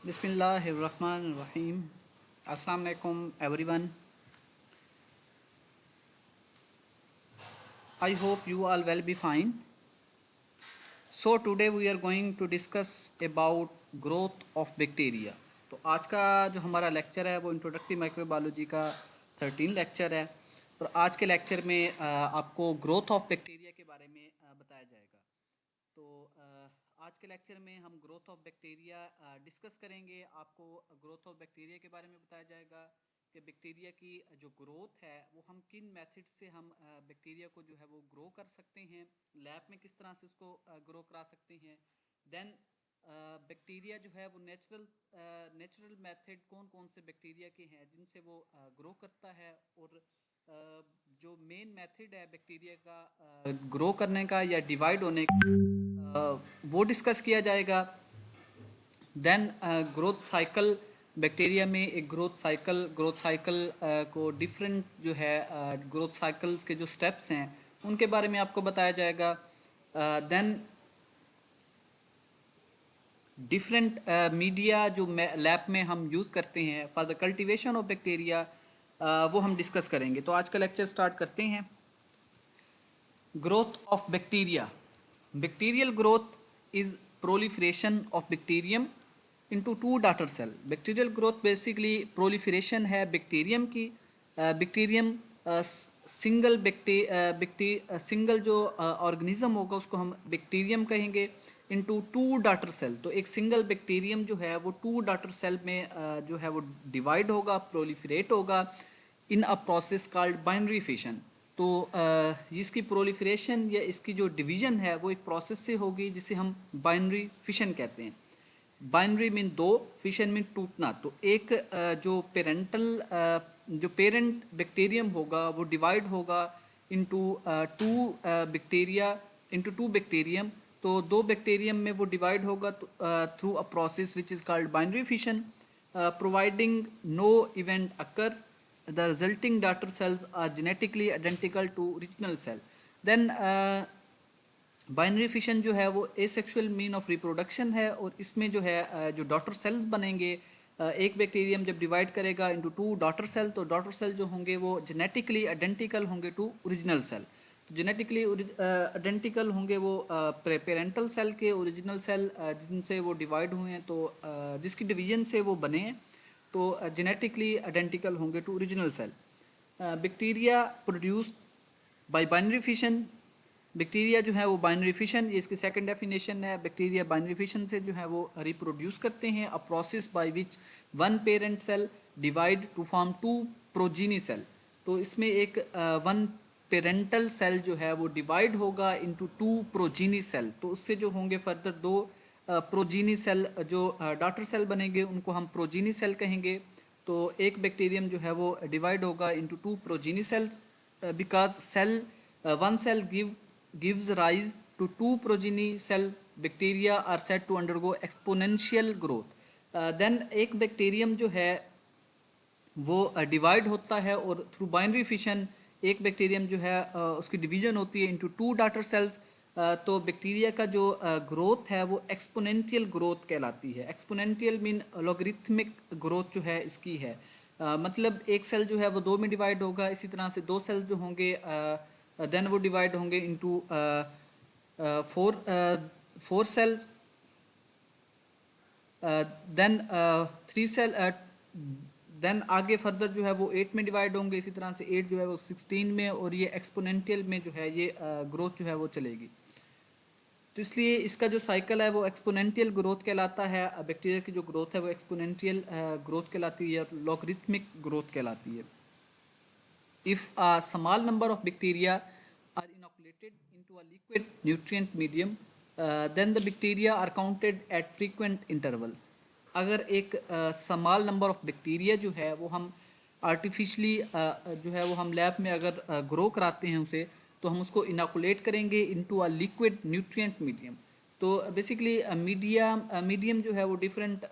Bismillahirrahmanirrahim. Assalamu alaikum everyone. I hope you all will be fine. So today we are going to discuss about growth of bacteria. तो आज का जो हमारा lecture है वो introductory microbiology का 13 lecture है और आज के लेक्चर में आपको ग्रोथ ऑफ बैक्टीरिया के बारे में बताया जाएगा। तो आज के लेक्चर में हम ग्रोथ ऑफ बैक्टीरिया डिस्कस करेंगे। आपको ग्रोथ ऑफ बैक्टीरिया के बारे में बताया जाएगा कि बैक्टीरिया की जो ग्रोथ है वो हम किन मेथड से हम बैक्टीरिया को जो है वो ग्रो कर सकते हैं, लैब में किस तरह से उसको ग्रो करा सकते हैं। देन बैक्टीरिया जो है वो नेचुरल मेथड कौन कौन से बैक्टीरिया के हैं जिनसे वो ग्रो करता है, और जो मेन मेथड है बैक्टीरिया का ग्रो करने का या डिवाइड होने का वो डिस्कस किया जाएगा। देन ग्रोथ साइकिल, बैक्टीरिया में एक ग्रोथ साइकिल को डिफरेंट जो है ग्रोथ साइकिल्स के जो स्टेप्स हैं उनके बारे में आपको बताया जाएगा। देन डिफरेंट मीडिया जो लैब में हम यूज़ करते हैं for the cultivation of bacteria वो हम डिस्कस करेंगे। तो आज का लेक्चर स्टार्ट करते हैं। Growth of bacteria. Bacterial growth is proliferation of bacterium into two daughter cell. Bacterial growth basically proliferation है बैक्टीरियम की। बैक्टीरियम सिंगल जो ऑर्गेनिज्म होगा उसको हम बैक्टीरियम कहेंगे, इनटू टू डॉटर सेल। तो एक सिंगल बैक्टीरियम जो है वो टू डॉटर सेल में जो है वो डिवाइड होगा, प्रोलिफरेट होगा in a process called binary fission. तो इसकी प्रोलिफरेशन या इसकी जो डिवीजन है वो एक प्रोसेस से होगी जिसे हम बाइनरी फिशन कहते हैं। बाइनरी मीन दो, फिशन मीन टूटना। तो एक जो पेरेंट बैक्टीरियम होगा वो डिवाइड होगा इनटू टू बैक्टीरियम। तो दो बैक्टीरियम में वो डिवाइड होगा through a process which is called binary fission, providing no event occur the resulting daughter cells are genetically identical to original cell. Then binary fission जो है वो asexual mean of reproduction है, और इसमें जो है जो डॉटर सेल्स बनेंगे, एक बैक्टीरियम जब डिवाइड करेगा इनटू टू डॉटर सेल, तो डॉटर सेल जो होंगे वो जेनेटिकली आइडेंटिकल होंगे to original cell. Genetically identical होंगे वो पेरेंटल सेल के, ओरिजिनल सेल जिनसे वो डिवाइड हुए हैं, तो जिसकी डिवीजन से वो बने हैं, तो जेनेटिकली आइडेंटिकल होंगे to original cell. Bacteria produced by binary fission. Bacteria जो है वो बाइनरी फिशन, ये इसकी सेकंड डेफिनेशन है। बैक्टीरिया बाइनरी फिशन से जो है वो रिप्रोड्यूस करते हैं, a process by which one parent cell divide to form two progeny cell. तो इसमें एक वन पेरेंटल सेल जो है वो डिवाइड होगा इनटू टू प्रोजीनी सेल। तो उससे जो होंगे फर्दर दो प्रोजीनी सेल, जो डॉटर सेल बनेंगे उनको हम प्रोजीनी सेल कहेंगे। तो एक बैक्टीरियम जो है वो डिवाइड होगा into two progeny cell because cell one cell gives rise to two progeny cell. Bacteria are said to undergo exponential growth. Then एक बैक्टीरियम जो है वो डिवाइड होता है, और थ्रू बाइनरी फिशन एक बैक्टीरियम जो है उसकी डिवीजन होती है इनटू टू डॉटर सेल्स। तो बैक्टीरिया का जो ग्रोथ है वो एक्सपोनेंशियल ग्रोथ कहलाती है। एक्सपोनेंशियल मीन लॉगरिथमिक ग्रोथ जो है इसकी है। मतलब एक सेल जो है वो दो में डिवाइड होगा, इसी तरह से दो सेल जो होंगे देन वो डिवाइड होंगे into four cells, then three cell, then आगे फर्दर जो है वो 8 में डिवाइड होंगे, इसी तरह से 8 जो है वो 16 में, और ये एक्सपोनेंशियल में जो है ये ग्रोथ जो है वो चलेगी। तो इसलिए इसका जो साइकिल है वो एक्सपोनेंशियल ग्रोथ कहलाता है। बैक्टीरिया की जो ग्रोथ है वो एक्सपोनेंशियल ग्रोथ कहलाती है, लॉगरिथमिक ग्रोथ कहलाती है। If a small number of bacteria are inoculated into a liquid nutrient medium, then the bacteria are counted at frequent interval. अगर एक स्मॉल नंबर ऑफ बैक्टीरिया जो है वो हम आर्टिफिशली जो है वो हम लैब में अगर ग्रो कराते हैं उसे, तो हम उसको इनोकुलेट करेंगे into a liquid nutrient medium. तो बेसिकली मीडियम जो है वो डिफरेंट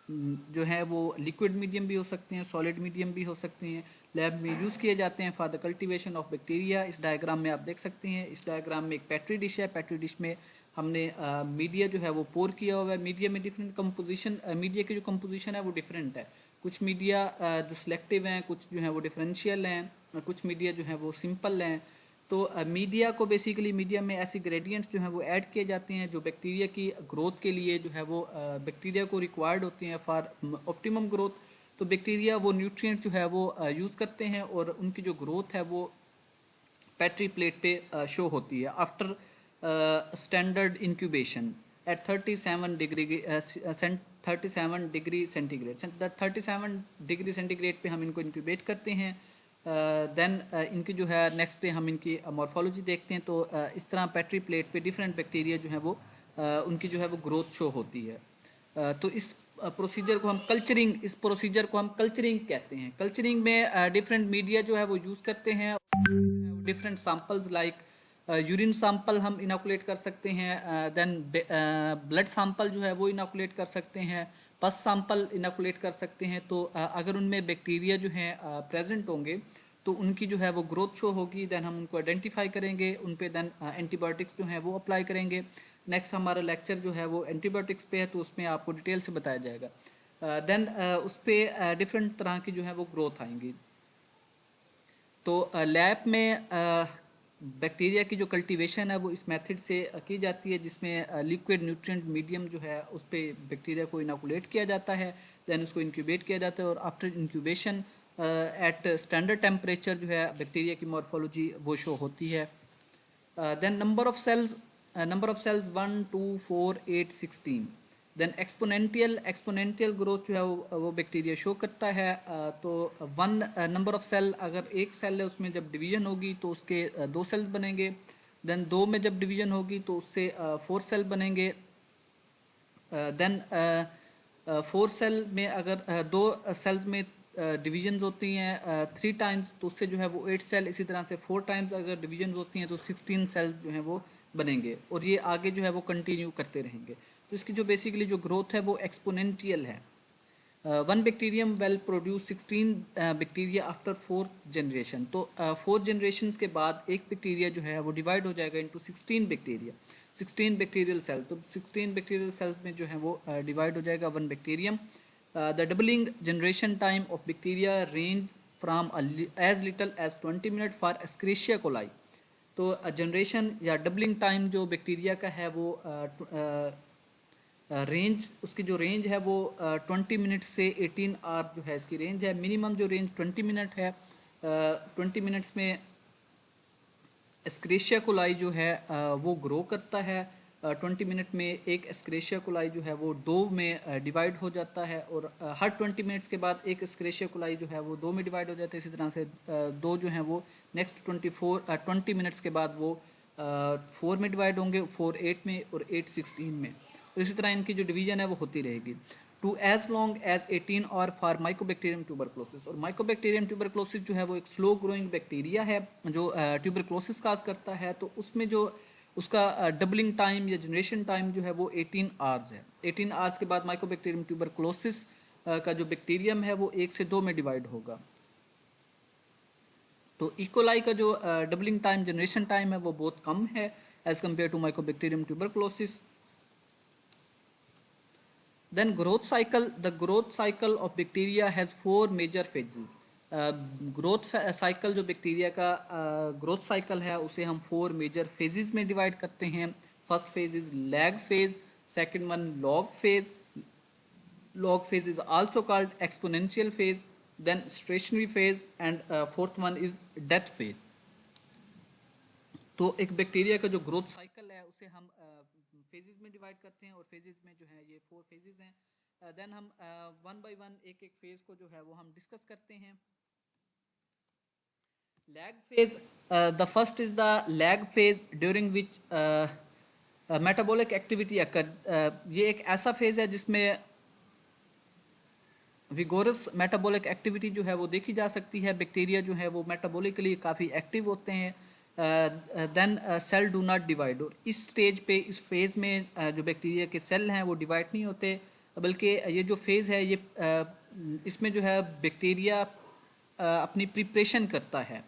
जो है वो लिक्विड मीडियम भी हो सकते हैं, सॉलिड मीडियम भी हो सकते हैं, लैब में यूज़ किए जाते हैं for the cultivation of bacteria. इस डायग्राम में आप देख सकते हैं, इस डायग्राम में एक पेट्री डिश है। पेट्री डिश में हमने मीडिया जो है वो पोर किया हुआ है। मीडिया में डिफरेंट कंपोजिशन, मीडिया की जो कंपोजिशन है वो डिफरेंट है। कुछ मीडिया जो सिलेक्टिव हैं, कुछ जो है वो डिफरेंशियल हैं, कुछ मीडिया जो है वो सिंपल हैं। तो मीडिया को बेसिकली, मीडिया में ऐसी ग्रेडियंट्स जो हैं वो ऐड किए जाते हैं जो बैक्टीरिया की ग्रोथ के लिए जो है वो बैक्टीरिया को रिक्वायर्ड होती हैं फॉर ऑप्टिमम ग्रोथ। तो बैक्टीरिया वो न्यूट्रिएंट जो है वो यूज़ करते हैं और उनकी जो ग्रोथ है वो पेट्री प्लेट पे शो होती है after standard incubation at 37 degree 37 degree centigrade. 37 degree centigrade पे हम इनको इंक्यूबेट करते हैं। देन इनकी जो है नेक्स्ट पे हम इनकी मॉर्फोलॉजी देखते हैं। तो इस तरह पेट्री प्लेट पे डिफरेंट बैक्टीरिया जो है वो उनकी जो है वो ग्रोथ शो होती है। तो इस प्रोसीजर को हम कल्चरिंग, इस प्रोसीजर को हम कल्चरिंग कहते हैं। कल्चरिंग में डिफरेंट मीडिया जो है वो यूज़ करते हैं। Different samples like urine sample हम इनोकुलेट कर सकते हैं, देन ब्लड सैंपल जो है वो इनोकुलेट कर सकते हैं, पस सैंपल इनोकुलेट कर सकते हैं। तो अगर उनमें बैक्टीरिया जो हैं प्रेजेंट होंगे तो उनकी जो है वो ग्रोथ शो होगी। देन हम उनको आइडेंटिफाई करेंगे, उन पे देन एंटीबायोटिक्स जो हैं वो अप्लाई करेंगे। नेक्स्ट हमारा लेक्चर जो है वो एंटीबायोटिक्स पे है, तो उसमें आपको डिटेल से बताया जाएगा। देन उस पर डिफरेंट तरह की जो है वो ग्रोथ आएंगी। तो लैब में बैक्टीरिया की जो कल्टीवेशन है वो इस मेथड से की जाती है, जिसमें लिक्विड न्यूट्रिएंट मीडियम जो है उस पर बैक्टीरिया को इनोकुलेट किया जाता है, देन उसको इंक्यूबेट किया जाता है और after incubation at standard temperature जो है बैक्टीरिया की मॉर्फोलॉजी वो शो होती है। Then number of cells 1 2 4 8 16। Then exponential growth जो है वो बैक्टीरिया शो करता है। तो वन नंबर ऑफ सेल, अगर एक सेल है उसमें जब डिवीजन होगी तो उसके 2 सेल्स बनेंगे। देन 2 में जब डिवीजन होगी तो उससे 4 सेल बनेंगे। देन 4 सेल में अगर 2 सेल्स में डिवीजन होती हैं 3 टाइम्स तो उससे जो है वो 8 सेल, इसी तरह से 4 टाइम्स अगर डिवीजन होती हैं तो 16 सेल्स जो हैं वो बनेंगे और ये आगे जो है वो कंटिन्यू करते रहेंगे। तो इसकी जो बेसिकली जो ग्रोथ है वो एक्सपोनेंशियल है। One bacterium well produce 16 bacteria after 4 generation. तो 4 जनरेशन के बाद एक बैक्टीरिया जो है वो डिवाइड हो जाएगा इंटू 16 बैक्टीरिया, 16 बैक्टीरियल सेल। तो 16 बैक्टीरियल सेल्स में जो है वो डिवाइड हो जाएगा one bacterium. The doubling generation time of bacteria range from as little as 20 minute for Escherichia coli. तो जनरेशन या डबलिंग टाइम जो बैक्टीरिया का है वो रेंज, उसकी जो रेंज है वो 20 मिनट से 18 आवर जो है इसकी रेंज है। मिनिमम जो रेंज 20 मिनट है, 20 मिनट्स में एस्क्रेशिया कोलाई जो है वो ग्रो करता है। 20 मिनट में एक एस्क्रेशिया कोलाई जो है वो 2 में डिवाइड हो जाता है और हर 20 मिनट्स के बाद एक एस्क्रेशिया कोलाई जो है वो 2 में डिवाइड हो जाता है। इसी तरह से 2 जो हैं वो नेक्स्ट 20 मिनट्स के बाद वो 4 में डिवाइड होंगे, 4 8 में और 8 16 में। और इसी तरह इनकी जो डिवीजन है वो होती रहेगी टू एज लॉन्ग एज 18 और फॉर माइकोबैक्टीरियम ट्यूबरक्लोसिस। और माइकोबैक्टीरियम ट्यूबरक्लोसिस जो है वो एक स्लो ग्रोइंग बैक्टीरिया है जो ट्यूबरक्लोसिस काज करता है। तो उसमें जो उसका डबलिंग टाइम या जनरेशन टाइम जो है वो 18 आवर्स है। 18 आवर्स के बाद माइकोबैक्टीरियम ट्यूबरक्लोसिस का जो बैक्टीरियम है वो 1 से 2 में डिवाइड होगा। तो इकोलाई का जो डबलिंग टाइम, जनरेशन टाइम है वो बहुत कम है as compare to mycobacterium tuberculosis. Then growth cycle, the growth cycle of bacteria has 4 major phases. Growth cycle जो बैक्टीरिया का ग्रोथ साइकिल है उसे हम 4 मेजर फेजेस में डिवाइड करते हैं। First phase is lag phase, second one log phase, log phase is also called exponential phase, then stationary phase and fourth one is death phase. तो एक bacteria का जो ग्रोथ साइकिल है उसे हम फेजेस में डिवाइड करते हैं और फेजेस में जो है ये 4 फेजेस हैं। देन हम वन बाय वन एक एक फेज को जो है वो हम डिस्कस करते हैं। Lag phase, the first is the lag phase during which metabolic activity occur. ये एक ऐसा फेज है जिसमें विगोरस मेटाबॉलिक एक्टिविटी जो है वो देखी जा सकती है। बैक्टीरिया जो है वो मेटाबॉलिकली काफ़ी एक्टिव होते हैं। Then cell do not divide. और इस स्टेज पे, इस फेज़ में जो बैक्टीरिया के सेल हैं वो डिवाइड नहीं होते, बल्कि ये जो फेज़ है ये इसमें जो है बैक्टीरिया अपनी प्रिपरेशन करता है।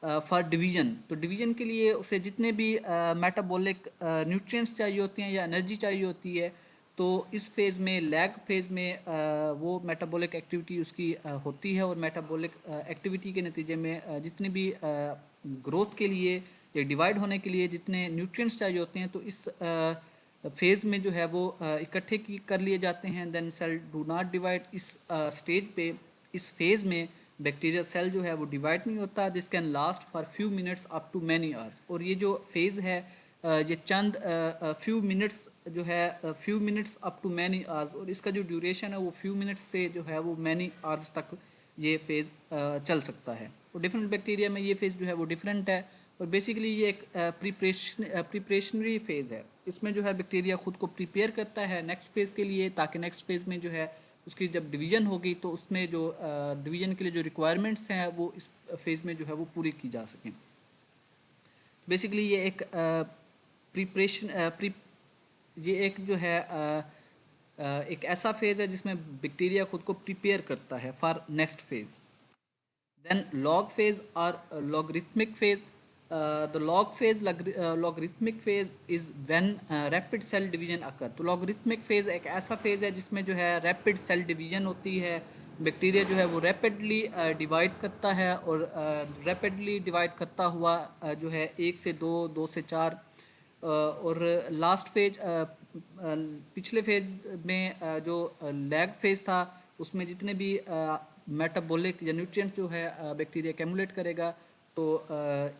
For division. तो डिवीजन के लिए उसे जितने भी मेटाबॉलिक न्यूट्रिएंट्स चाहिए होते हैं या एनर्जी चाहिए होती है, तो इस फेज़ में, लैग फेज़ में वो मेटाबॉलिक एक्टिविटी उसकी होती है, और मेटाबॉलिक एक्टिविटी के नतीजे में जितने भी ग्रोथ के लिए या डिवाइड होने के लिए जितने न्यूट्रिएंट्स चाहिए होते हैं, तो इस फेज़ में जो है वो इकट्ठे कर लिए जाते हैं। Then cell do not divide. इस स्टेज पे, इस फेज़ में बैक्टीरिया सेल जो है वो डिवाइड नहीं होता। This can last for few minutes up to many hours. और ये जो फेज़ है ये चंद फ्यू मिनट्स जो है, few minutes up to many hours, और इसका जो ड्यूरेशन है वो फ्यू मिनट्स से जो है वो मैनी आवर्स तक ये फेज़ चल सकता है। और डिफरेंट बैक्टीरिया में ये फेज़ जो है वो डिफरेंट है। और बेसिकली ये एक प्रिपरेशनरी फेज़ है। इसमें जो है बैक्टीरिया खुद को प्रिपेयर करता है नेक्स्ट फेज़ के लिए, ताकि नेक्स्ट फेज़ में जो है उसकी जब डिवीज़न होगी तो उसमें जो डिवीज़न के लिए जो रिक्वायरमेंट्स हैं वो इस फेज़ में जो है वो पूरी की जा सकें। बेसिकली ये एक ये एक जो है एक ऐसा फेज़ है जिसमें बैक्टीरिया खुद को प्रिपेयर करता है for next phase. Then log phase or logarithmic phase. The logarithmic phase is when rapid cell division occur. तो logarithmic phase एक ऐसा phase है जिसमें जो है rapid cell division होती है। बैक्टीरिया जो है वो rapidly divide करता है, और rapidly divide करता हुआ जो है 1 से 2, 2 से 4, और लास्ट फेज, पिछले फेज में जो लैग फेज था उसमें जितने भी मेटाबॉलिक या न्यूट्रिएंट जो है बैक्टीरिया कैमुलेट करेगा, तो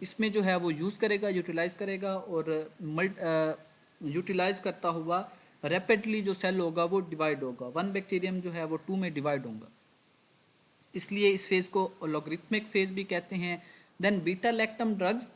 इसमें जो है वो यूज़ करेगा, यूटिलाइज करेगा, और यूटिलाइज करता हुआ रैपिडली जो सेल होगा वो डिवाइड होगा। वन बैक्टीरियम जो है वो 2 में डिवाइड होगा, इसलिए इस फेज़ को लॉगरिथमिक फेज़ भी कहते हैं। Then beta lactam drugs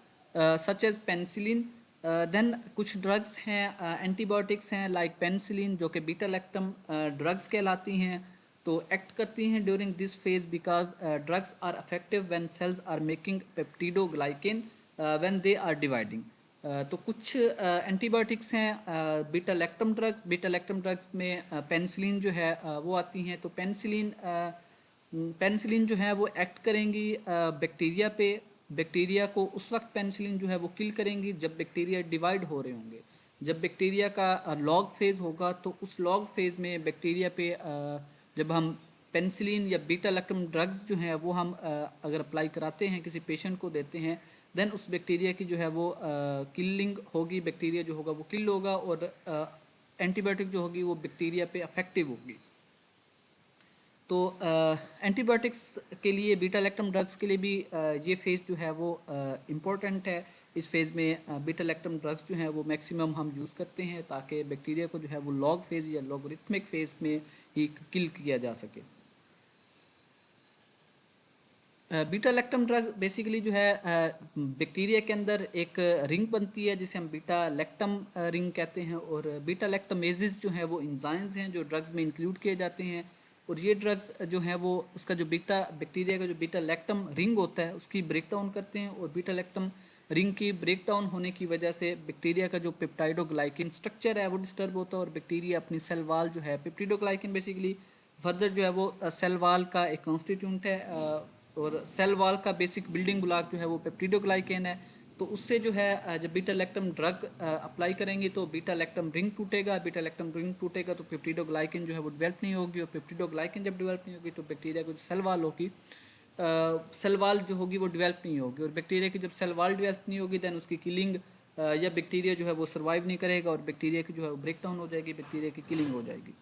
such as penicillin. Then कुछ ड्रग्स हैं, एंटीबायोटिक्स हैं लाइक पेनिसिलिन, जो कि बीटा लैक्टम ड्रग्स कहलाती हैं। तो एक्ट करती हैं during this phase because drugs are effective when cells are making peptidoglycan when they are dividing. तो कुछ एंटीबायोटिक्स हैं beta lactam drugs. Beta lactam drugs में पेनिसिलिन जो है वो आती हैं। तो पेनिसिलिन जो है वो एक्ट करेंगी बैक्टीरिया पे। बैक्टीरिया को उस वक्त पेनिसिलिन जो है वो किल करेंगी जब बैक्टीरिया डिवाइड हो रहे होंगे। जब बैक्टीरिया का लॉग फेज़ होगा तो उस लॉग फेज़ में बैक्टीरिया पे जब हम पेनिसिलिन या बीटा लैक्टम ड्रग्स जो हैं वो हम अगर अप्लाई कराते हैं, किसी पेशेंट को देते हैं, देन उस बैक्टीरिया की जो है वो किलिंग होगी, बैक्टीरिया जो होगा वो किल होगा, और एंटीबायोटिक जो होगी वो बैक्टीरिया पे अफेक्टिव होगी। तो एंटीबायोटिक्स के लिए, बीटा लैक्टम ड्रग्स के लिए भी ये फेज़ जो है वो इम्पोर्टेंट है। इस फेज़ में बीटा लैक्टम ड्रग्स जो हैं वो मैक्सिमम हम यूज़ करते हैं ताकि बैक्टीरिया को जो है वो लॉग फेज़ या लॉगरिथमिक फेज़ में ही किल किया जा सके। बीटा लैक्टम ड्रग बेसिकली जो है बैक्टीरिया के अंदर एक रिंग बनती है जिसे हम बीटा लैक्टम रिंग कहते हैं, और बीटा लैक्टमेजेस जो हैं वो इंजाइम्स हैं जो ड्रग्स में इंक्लूड किए जाते हैं। और ये ड्रग्स जो हैं वो उसका जो बैक्टीरिया का जो बीटा लैक्टम रिंग होता है उसकी ब्रेक डाउन करते हैं, और बीटा लैक्टम रिंग की ब्रेक डाउन होने की वजह से बैक्टीरिया का जो पेप्टाइडोग्लाइकिन स्ट्रक्चर है वो डिस्टर्ब होता है, और बैक्टीरिया अपनी सेल वाल जो है, पेप्टिडोग्लाइकिन बेसिकली फर्दर जो है वो सेल वाल का एक कॉन्स्टिट्यूंट है, और सेल वाल का बेसिक बिल्डिंग ब्लॉक जो है वो पेप्टिडोग्लाइकेन है। तो उससे जो है जब बीटा लैक्टम ड्रग अप्लाई करेंगे तो बीटा लैक्टम रिंग टूटेगा। बीटा लैक्टम रिंग टूटेगा तो पेप्टिडोग्लाइकेन जो है वो डेवलप नहीं होगी, और पेप्टिडोग्लाइकेन जब डेवलप नहीं होगी तो बैक्टीरिया को जो सेल वाल होगी, सेल वाल जो होगी वो डेवलप नहीं होगी, और बैक्टीरिया की जब सेल वाल डेवलप नहीं होगी देन उसकी किलिंग या बैक्टीरिया जो है वो सर्वाइव नहीं करेगा, और बैक्टीरिया की जो है वो ब्रेक डाउन हो जाएगी, बैक्टीरिया की किलिंग हो जाएगी।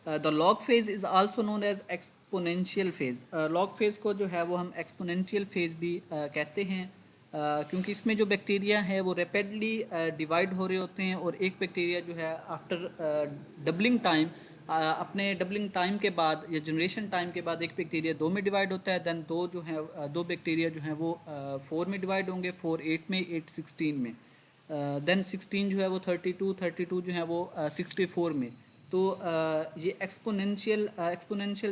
The log phase is also known as exponential phase. Log phase को जो है वो हम एक्सपोनेंशियल फेज भी कहते हैं, क्योंकि इसमें जो बैक्टीरिया है वो रैपिडली डिवाइड हो रहे होते हैं, और एक बैक्टीरिया जो है आफ्टर डबलिंग टाइम, अपने डबलिंग टाइम के बाद या जनरेशन टाइम के बाद एक बैक्टीरिया 2 में डिवाइड होता है, देन दो बैक्टीरिया जो हैं वो 4 में डिवाइड होंगे, 4 8 में, 8 16 में, देन 16 जो है वो 32 जो है वो 64 में। तो ये एक्सपोनेंशियल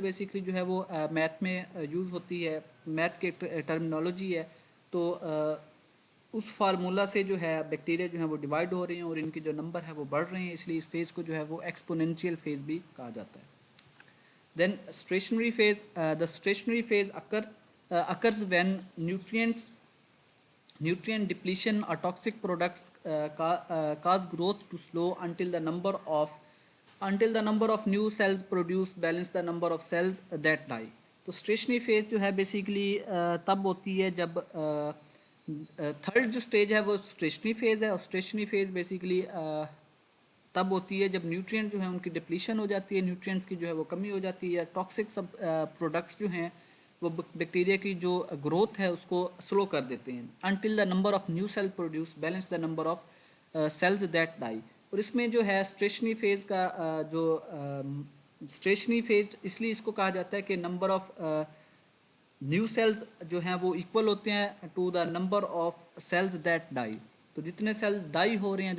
बेसिकली जो है वो मैथ में यूज़ होती है, मैथ के टर्मिनोलॉजी है। तो उस फार्मूला से जो है बैक्टीरिया जो है वो डिवाइड हो रहे हैं और इनकी जो नंबर है वो बढ़ रहे हैं, इसलिए इस फेज़ को जो है वो एक्सपोनेंशियल फेज़ भी कहा जाता है। Then stationary phase, the stationary phase occur occurs when nutrient depletion or toxic products cause growth to slow until the number of new cells produced balance the number of cells that die. तो stationary phase जो है basically तब होती है जब third जो stage है वो स्टेशनरी फेज है, और स्टेशनरी फेज बेसिकली तब होती है जब न्यूट्रिएंट जो है उनकी डिप्लीशन हो जाती है, न्यूट्रिएंट्स की जो है वो कमी हो जाती है, या टॉक्सिक सब प्रोडक्ट्स जो हैं वो बैक्टीरिया की जो ग्रोथ है उसको स्लो कर देते हैं. Until the number of new cell produce balance the number of cells that die. और इसमें जो है स्टेशनरी फेज का जो स्टेशनरी फेज इसलिए इसको कहा जाता है कि नंबर ऑफ न्यू सेल्स जो हैं वो इक्वल होते हैं to the number of cells that die. तो जितने सेल डाई हो रहे हैं,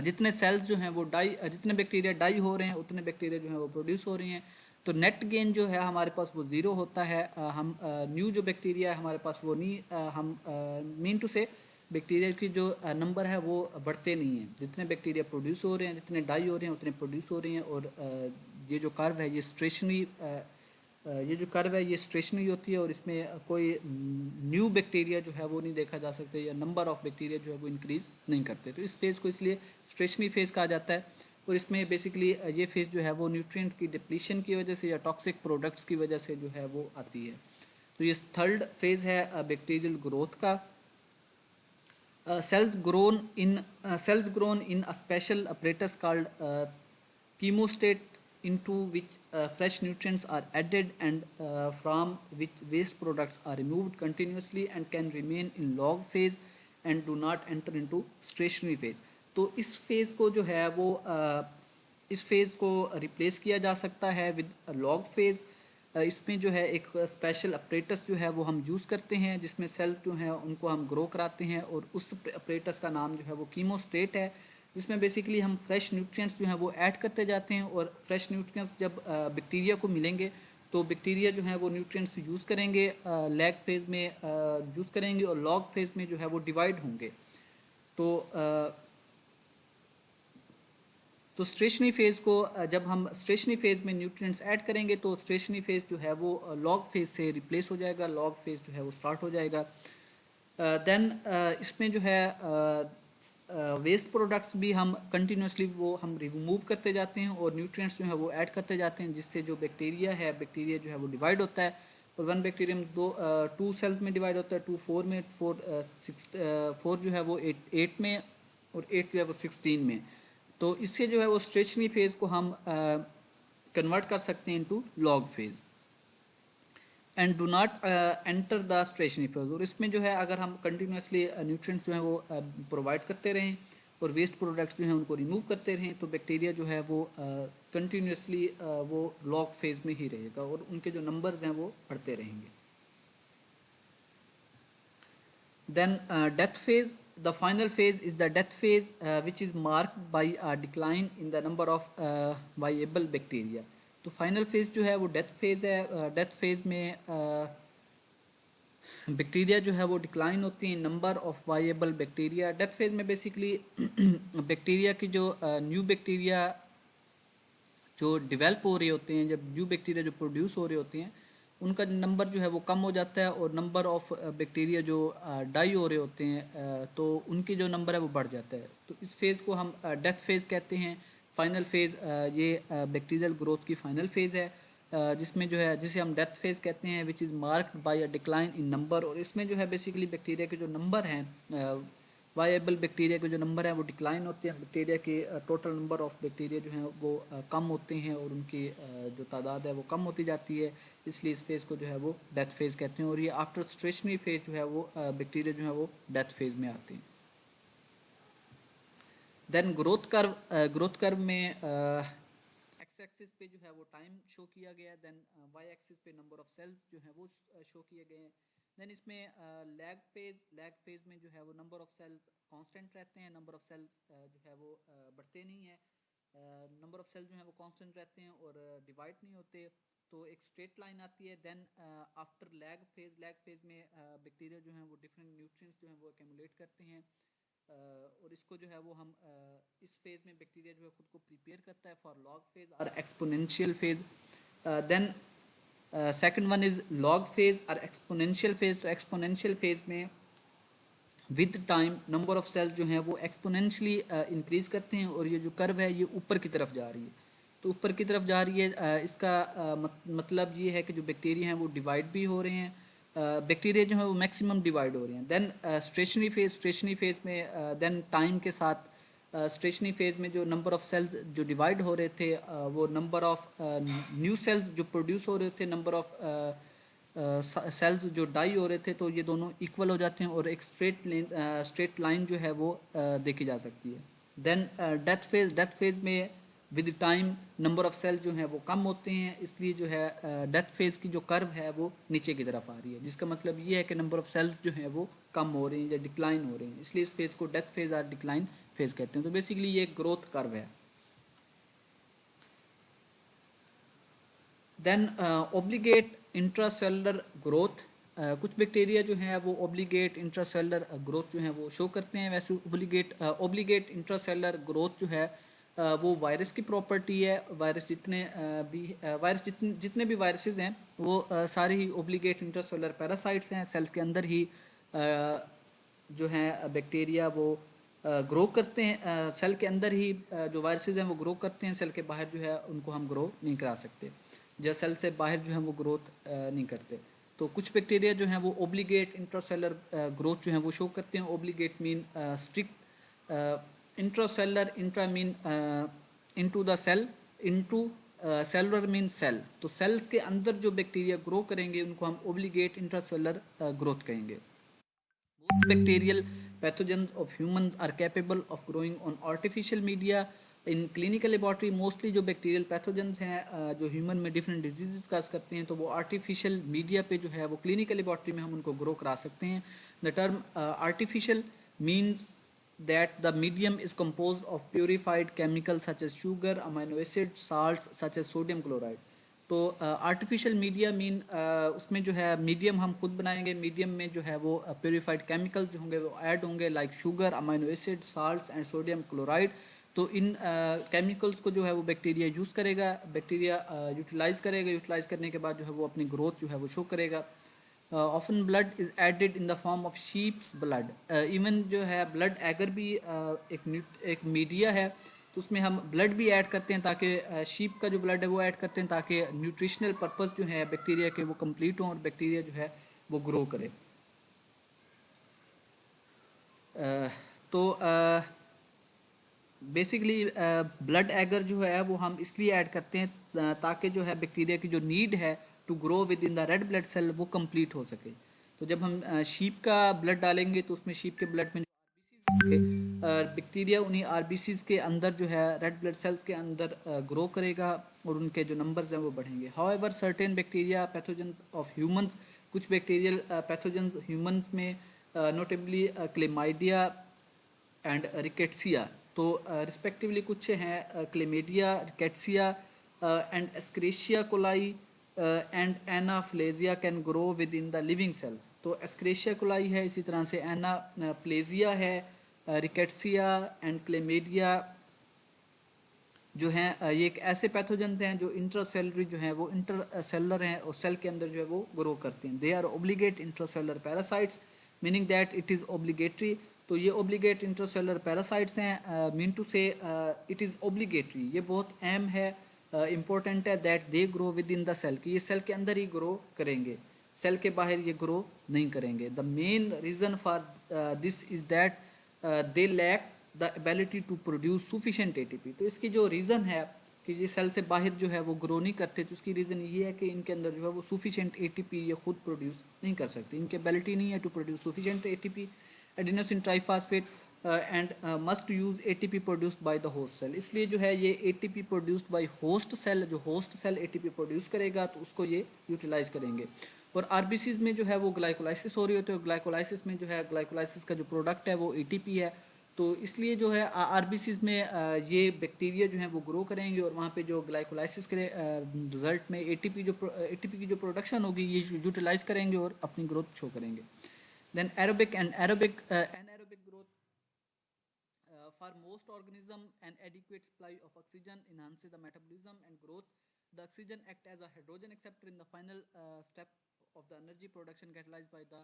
जितने सेल्स जो हैं वो जितने बैक्टीरिया डाई हो रहे हैं उतने बैक्टीरिया जो हैं वो प्रोड्यूस हो रही हैं. तो नेट गेन जो है हमारे पास वो ज़ीरो होता है. हम न्यू जो बैक्टीरिया है हमारे पास वो नहीं, हम मीन टू से बैक्टीरिया की जो नंबर है वो बढ़ते नहीं हैं. जितने बैक्टीरिया प्रोड्यूस हो रहे हैं, जितने डाई हो रहे हैं उतने प्रोड्यूस हो रहे हैं. और ये जो कर्व है ये स्टेशनरी होती है, और इसमें कोई न्यू बैक्टीरिया जो है वो नहीं देखा जा सकता, या नंबर ऑफ बैक्टीरिया जो है वो इंक्रीज नहीं करते. तो इस फेज़ को इसलिए स्टेशनरी फेज़ कहा जाता है. और इसमें बेसिकली ये फेज़ जो है वो न्यूट्रिएंट की डिप्लीशन की वजह से या टॉक्सिक प्रोडक्ट्स की वजह से जो है वो आती है. तो ये थर्ड फेज़ है बैक्टीरियल ग्रोथ का. cells grown in a special apparatus called chemostat, into which fresh nutrients are added, and from which waste products are removed continuously and can remain in log phase and do not enter into stationary phase. तो इस phase को जो है वो इस phase को replace किया जा सकता है विद लॉग फेज़. इसमें जो है एक स्पेशल अपरेटस जो है वो हम यूज़ करते हैं जिसमें सेल्स जो हैं उनको हम ग्रो कराते हैं, और उस अपरेटस का नाम जो है वो कीमोस्टेट है, जिसमें बेसिकली हम फ्रेश न्यूट्रिएंट्स जो हैं वो ऐड करते जाते हैं. और फ्रेश न्यूट्रिएंट्स जब बैक्टीरिया को मिलेंगे तो बैक्टीरिया जो है वो न्यूट्रिएंट्स यूज़ करेंगे, लैग फेज़ में यूज़ करेंगे, और लॉग फेज़ में जो है वो डिवाइड होंगे. तो स्टेशनरी फेज़ को जब हम स्टेशनरी फेज़ में न्यूट्रिएंट्स ऐड करेंगे तो स्टेशनरी फेज़ जो है वो लॉग फेज़ से रिप्लेस हो जाएगा, लॉग फेज़ जो है वो स्टार्ट हो जाएगा. देन इसमें जो है वेस्ट प्रोडक्ट्स भी हम कंटिन्यूसली वो हम रिमूव करते जाते हैं, और न्यूट्रिएंट्स जो है वो ऐड करते जाते हैं, जिससे जो बैक्टीरिया जो है वो डिवाइड होता है. और वन बैक्टीरियम टू सेल्स में डिवाइड होता है, 4 में, 4 जो है वो 8 में, और 8 जो है वो 16 में. तो इससे जो है वो स्टेशनरी फेज़ को हम कन्वर्ट कर सकते हैं into log phase and do not enter the stationary phase. और इसमें जो है अगर हम कंटिन्यूसली न्यूट्रिएंट्स जो है वो प्रोवाइड करते रहें और वेस्ट प्रोडक्ट्स जो हैं उनको रिमूव करते रहें, तो बैक्टीरिया जो है वो कंटिन्यूसली वो लॉग फेज़ में ही रहेगा, और उनके जो नंबर्स हैं वो बढ़ते रहेंगे. Then death phase. The final phase is the death phase, which is marked by a decline in the number of viable bacteria. तो फाइनल फेज जो है वो डेथ फेज है. डेथ फेज में बैक्टीरिया जो है वो डिक्लाइन होती है, number of viable bacteria. Death phase में बेसिकली बैक्टीरिया की जो न्यू बैक्टीरिया जो डेवलप हो रहे होते हैं, जब न्यू बैक्टीरिया जो प्रोड्यूस हो रहे होते हैं उनका नंबर जो है वो कम हो जाता है, और नंबर ऑफ बैक्टीरिया जो डाई हो रहे होते हैं तो उनकी जो नंबर है वो बढ़ जाता है. तो इस फेज़ को हम डेथ फेज़ कहते हैं. फाइनल फेज़ ये बैक्टीरियल ग्रोथ की फाइनल फेज़ है, जिसमें जो है जिसे हम डेथ फेज़ कहते हैं, which is marked by a decline in number. और इसमें जो है बेसिकली बैक्टीरिया के जो नंबर हैं, वायबल बैक्टीरिया के जो नंबर हैं वो डिक्लाइन होते हैं. बैक्टीरिया के टोटल नंबर ऑफ बैक्टीरिया जो हैं वो कम होते हैं, और उनकी जो तादाद है वो कम होती जाती है. इसलिए इस फेज़ को जो है वो डेथ फेज़ कहते हैं. और ये आफ्टर स्टेशनरी फेज़ जो है वो बैक्टीरिया जो है वो डेथ फेज़ में आते हैं. देन ग्रोथ कर्व में एक्स एक्सिस पे जो है वो टाइम शो किया गया है, देन वाई एक्सिस पे नंबर ऑफ सेल्स जो है वो शो किए गए हैं. देन इसमें लैग फेज़ में जो है वो नंबर ऑफ सेल्स कांस्टेंट रहते हैं, नंबर ऑफ सेल्स जो है वो बढ़ते नहीं है. नंबर ऑफ सेल जो है वो कांस्टेंट रहते हैं और डिवाइड नहीं होते. तो एक स्ट्रेट लाइन आती है. देन आफ्टर लैग फेज़ में बैक्टीरिया जो हैं वो डिफरेंट न्यूट्रिएंट्स जो हैं वो एक्यूमुलेट करते हैं, और इसको जो है वो हम इस फेज़ में बैक्टीरिया जो है खुद को प्रिपेयर करता है फॉर लॉग फेज़ और exponential phase. Then second one is log phase और एक्सपोनेंशियल फेज। तो एक्सपोनेंशियल फेज में with time number of cells जो हैं वो एक्सपोनेंशियली इंक्रीज करते हैं और ये जो कर्व है ये ऊपर की तरफ जा रही है। तो ऊपर की तरफ जा रही है, इसका मतलब ये है कि जो बैक्टीरिया हैं वो डिवाइड भी हो रहे हैं, बैक्टीरिया जो है वो मैक्सिमम डिवाइड हो रहे हैं। देन स्टेशनरी फेज में देन टाइम के साथ स्टेशनरी फेज में जो नंबर ऑफ सेल्स जो डिवाइड हो रहे थे, वो नंबर ऑफ न्यू सेल्स जो प्रोड्यूस हो रहे थे, नंबर ऑफ सेल्स जो डाई हो रहे थे, तो ये दोनों इक्वल हो जाते हैं और एक स्ट्रेट लाइन जो है वो देखी जा सकती है। देन डेथ फेज में with time number of cell जो हैं वो कम होते हैं, इसलिए जो है डेथ फेज की जो कर्व है वो नीचे की तरफ आ रही है, जिसका मतलब ये है कि नंबर ऑफ सेल्स जो हैं वो कम हो रहे हैं या डिक्लाइन हो रहे हैं, इसलिए इस फेज को डेथ फेज और डिक्लाइन फेज कहते हैं। तो बेसिकली ये एक ग्रोथ कर्व है। देन ऑब्लिगेट इंट्रासेलुलर ग्रोथ, कुछ बैक्टीरिया जो है वो ऑब्लिगेट इंट्रासेलुलर ग्रोथ जो है वो शो करते हैं। वैसे ऑब्लिगेट इंट्रासेलुलर ग्रोथ जो है वो वायरस की प्रॉपर्टी है। वायरस जितने भी वायरसेस हैं वो सारे ही ऑब्लिगेट इंट्रासेलुलर पैरासाइट्स हैं। सेल्स के अंदर ही जो है बैक्टीरिया वो ग्रो करते हैं, सेल के अंदर ही जो वायरसेस हैं वो ग्रो करते हैं, सेल के बाहर जो है उनको हम ग्रो नहीं करा सकते, या सेल से बाहर जो है वो ग्रोथ नहीं करते। तो कुछ बैक्टीरिया जो हैं वो ओब्लिगेट इंट्रासेलर ग्रोथ जो है वो शो करते हैं। Obligate mean strict, intracellular intra mean into the cell, into cellular mean cell. तो सेल्स के अंदर जो बैक्टीरिया ग्रो करेंगे उनको हम ओब्लिगेट इंट्रासेलर ग्रोथ कहेंगे। Most bacterial pathogens of humans are capable of growing on artificial media. In clinical laboratory mostly जो bacterial pathogens हैं जो human में different diseases काज करते हैं, तो वो artificial media पे जो है वो clinical laboratory में हम उनको grow करा सकते हैं। The term artificial means that the medium is composed of purified chemicals such as sugar, amino acids, salts such as sodium chloride. तो आर्टिफिशियल मीडिया मीन उसमें जो है मीडियम हम खुद बनाएंगे, मीडियम में जो है वो प्योरीफाइड केमिकल्स जो होंगे वो ऐड होंगे, like sugar, amino acid, salts and sodium chloride. तो इन केमिकल्स को जो है वो बैक्टीरिया यूज़ करेगा, बैक्टीरिया यूटिलाइज करेगा, यूटिलाइज करने के बाद जो है वो अपनी ग्रोथ जो है वो शो करेगा। Often blood is added in the form of sheep's blood. Even जो है ब्लड एगर भी एक मीडिया है, तो उसमें हम ब्लड भी ऐड करते हैं ताकि शीप का जो ब्लड है वो ऐड करते हैं ताकि न्यूट्रिशनल पर्पस जो है बैक्टीरिया के वो कंप्लीट हों और बैक्टीरिया जो है वो ग्रो करे। तो बेसिकली ब्लड एगर जो है वो हम इसलिए ऐड करते हैं ताकि जो है बैक्टीरिया की जो नीड है to grow within the red blood cell वो कंप्लीट हो सके। तो जब हम शीप का ब्लड डालेंगे तो उसमें शीप के ब्लड में बैक्टीरिया उन्हीं आरबीसीज के अंदर जो है रेड ब्लड सेल्स के अंदर ग्रो करेगा और उनके जो नंबर्स हैं वो बढ़ेंगे। However certain bacteria pathogens of humans, कुछ बैक्टीरियल पैथोजेंस ह्यूमंस में नोटेबली क्लेमाइडिया एंड रिकेट्सिया, तो रिस्पेक्टिवली कुछ हैं chlamydia, rickettsia and Escherichia coli and anaphlegia can grow within the living cell. तो एस्क्रेशिया कोलाई है, इसी तरह से एनाप्लेजिया है, रिकेट्सिया एंड क्लेमेडिया जो हैं ये एक ऐसे पैथोजेंस हैं जो इंट्रासेलुलर जो हैं वो इंटरसेलुलर हैं और सेल के अंदर जो है वो ग्रो करते हैं। They are obligate intracellular parasites meaning that it is obligatory. तो ये ओब्लिगेट इंट्रासेलुलर पैरासाइट्स हैं, mean to say it is obligatory, ये बहुत अहम है, इम्पोर्टेंट है that they grow within the cell, कि ये सेल के अंदर ही ग्रो करेंगे, सेल के बाहर ये ग्रो नहीं करेंगे। The main reason for this is that they lack the ability to produce sufficient ATP. तो इसकी जो रीज़न है कि ये सेल से बाहर जो है वो ग्रो नहीं करते, तो उसकी रीज़न ये है कि इनके अंदर जो है वो सफिशेंट एटीपी ये खुद प्रोड्यूस नहीं कर सकते, इनकी एबिलिटी नहीं है to produce sufficient ATP, adenosine triphosphate and must use ATP produced by the host cell. इसलिए जो है ये ATP produced by host cell, जो होस्ट सेल एटीपी प्रोड्यूस करेगा तो उसको ये यूटिलाइज करेंगे। और आरबीसीज में जो है वो ग्लाइकोलाइसिस हो रही होती है, और ग्लाइकोलाइसिस में जो है ग्लाइकोलाइसिस का जो प्रोडक्ट है वो एटीपी है। तो इसलिए जो है आरबीसीज में ये बैक्टीरिया जो है वो ग्रो करेंगे और वहाँ पे जो ग्लाइकोलाइसिस के रिजल्ट में एटीपी की जो प्रोडक्शन होगी ये यूटिलाइज करेंगे और अपनी ग्रोथ शो करेंगे। Then aerobic and anaerobic growth, for most organism an adequate supply of oxygen enhances the metabolism and growth. The oxygen act as a hydrogen acceptor in the final step of the energy production catalyzed by the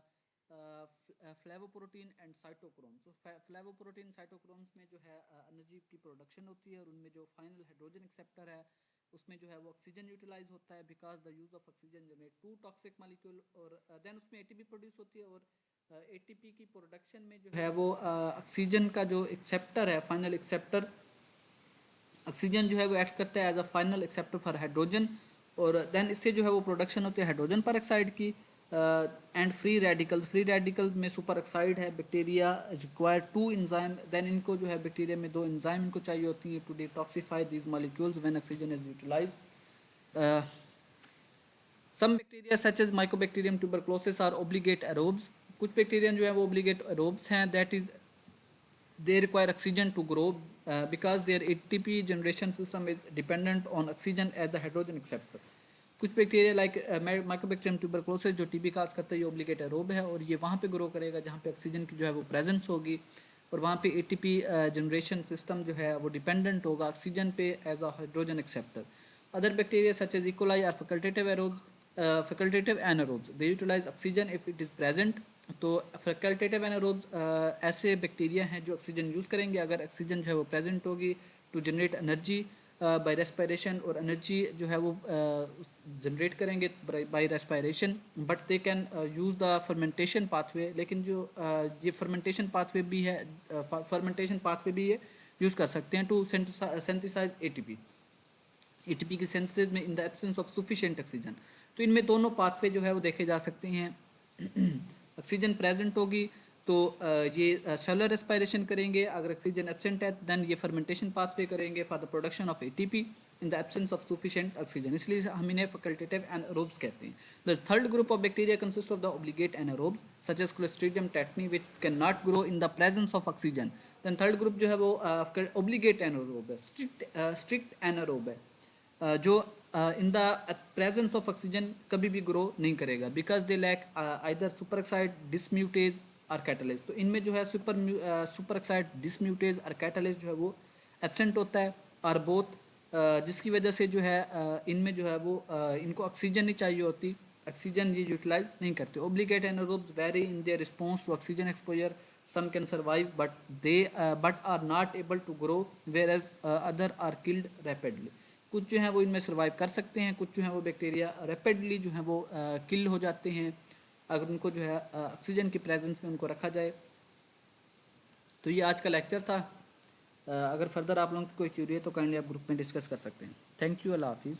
flavoprotein and cytochrome. तो flavoprotein cytochromes में जो है energy की production होती है और उनमें जो फाइनल हाइड्रोजन एक्सेप्टर है उसमें जो है वो ऑक्सीजन यूटिलाइज होता है because the use of oxygen generate two toxic molecule और देन उसमें एटीपी प्रोड्यूस होती है और एटीपी की प्रोडक्शन में जो है वो ऑक्सीजन का जो एक्सेप्टर है फाइनल एक्सेप्टर ऑक्सीजन जो है वो एक्ट करता है as a final acceptor for hydrogen और देन इससे जो है वो प्रोडक्शन होती है हाइड्रोजन पर ऑक्साइड की एंड फ्री रेडिकल्स में सुपर ऑक्साइड है bacteria require two enzyme then इनको जो है बैक्टीरिया में दो एंजाइम इनको चाहिए होती है to detoxify these molecules when oxygen is utilised. Some bacteria such as mycobacterium tuberculosis are obligate aerobes. कुछ बैक्टीरिया जो है वो ओब्लिगेट एरोब्स हैं that is they require oxygen to grow because their ATP generation system is dependent on oxygen as the hydrogen acceptor. कुछ bacteria like Mycobacterium tuberculosis जो TB काज करता है ये ओब्लिगेट एरोब है और ये वहाँ पे ग्रो करेगा जहाँ पे ऑक्सीजन की जो है वो प्रेजेंस होगी और वहाँ पे एटीपी जनरेशन सिस्टम जो है वो डिपेंडेंट होगा ऑक्सीजन पे as a hydrogen acceptor. Other bacteria such as E coli are facultative aerobes facultative anaerobes they utilise oxygen if it is present. तो फैकल्टेटिव एनारोब्स ऐसे बैक्टीरिया हैं जो ऑक्सीजन यूज़ करेंगे अगर ऑक्सीजन जो है वो प्रेजेंट होगी to generate energy by respiration और एनर्जी जो है वो जनरेट करेंगे by respiration but they can use the fermentation pathway. लेकिन जो ये फर्मेंटेशन पाथवे भी है ये यूज़ कर सकते हैं टू सिंथेसाइज एटीपी की सिंथेसिस में इन the absence of sufficient oxygen. तो इनमें दोनों पाथवे जो है वो देखे जा सकते हैं. ऑक्सीजन प्रेजेंट होगी तो ये सेलुलर रेस्पिरेशन करेंगे अगर ऑक्सीजन एब्सेंट है देन ये फर्मेंटेशन पाथवे करेंगे for the production of ATP in the absence of sufficient oxygen. इसलिए हम इन्हें फैकल्टेटिव एनारोब्स कहते हैं. The third group of bacteria consist of the obligate anaerobes such as clostridium tetani which can not grow in the presence of oxygen. Then third group जो है वो obligate anaerobe है strict anaerobe है जो in the presence of oxygen कभी भी grow नहीं करेगा because they lack either superoxide dismutase और कैटलेज. तो इनमें जो है सुपर ऑक्साइड डिसम्यूटेज और कैटलेज जो है वो एब्सेंट होता है और बोथ जिसकी वजह से जो है इनमें जो है वो इनको ऑक्सीजन नहीं चाहिए होती ऑक्सीजन ये यूटिलाइज नहीं करते. Obligate anaerobes very in their response to oxygen exposure. some can survive but are not able to grow whereas other are killed rapidly. कुछ जो हैं वो इनमें सर्वाइव कर सकते हैं कुछ जो हैं वो बैक्टीरिया रैपिडली जो हैं वो किल हो जाते हैं अगर उनको जो है ऑक्सीजन की प्रेजेंस में उनको रखा जाए. तो ये आज का लेक्चर था. अगर फर्दर आप लोगों की कोई क्यूरी है तो काइंडली आप ग्रुप में डिस्कस कर सकते हैं. Thank you. अल्लाह हाफिज़.